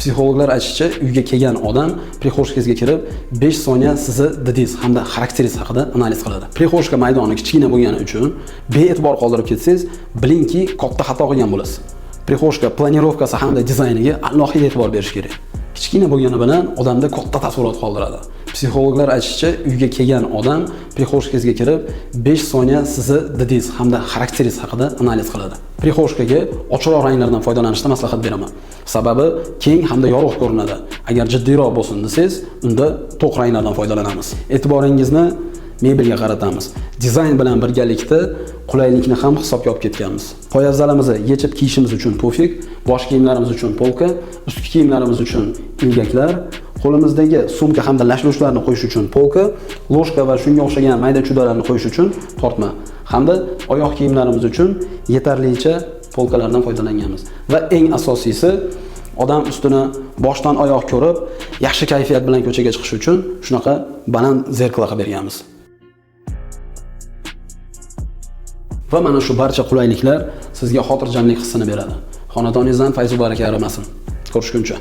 Psixologlar aytishicha, uyga kelgan odam prixoshkangizga kirib 5 soniya sizni didingiz hamda xarakteringiz haqida analiz qiladi. Prixoshka maydoni kichkina bo'lgani uchun bee'tibor qoldirib ketsangiz, bilingki, katta xato qilgan bo'lasiz. Prixoshka planirovkasi hamda dizayniga alohida e'tibor berish kerak. Kichkina bo'lgani bilan odamda katta taassurot qoldiradi. Psixologlar aytishicha, uyga kelgan odam prixoshkangizga kirib 5 soniya sizni didingiz hamda xarakteringiz haqida analiz qiladi. Prixoshkaga ochiqroq ranglardan foydalanishni maslahat beraman. Sababi keng hamda yorug' ko'rinadi. Agar jiddiyroq bo'lsin desangiz, unda to'q ranglardan foydalanamiz. E'tiboringizni mebelga qaratamiz. Dizayn bilan birgalikda qulaylikni ham hisobga olib ketganmiz. Poyabzalimizni yechib kiyishimiz uchun pufik, bosh kiyimlarimiz uchun polka, ustki kiyimlarimiz uchun ilgaklar, qo'limizdagi sumka hamda lashlushlarni qo'yish uchun polka, ложка va shunga o'xshagan mayda chudalarni qo'yish uchun tortma, hamda oyoq kiyimlarimiz uchun yetarlicha polkalardan foydalanganmiz. Va eng asosiysi, odam ustini boshdan oyoq ko'rib, yaxshi kayfiyat bilan ko'chaga chiqish uchun shunaqa baland zerkala qilib berganmiz. Va mana shu barcha qulayliklar sizga xotirjamlik hissini beradi. Xonadoningizdan fayz va baraka arimasin. Ko'rishguncha.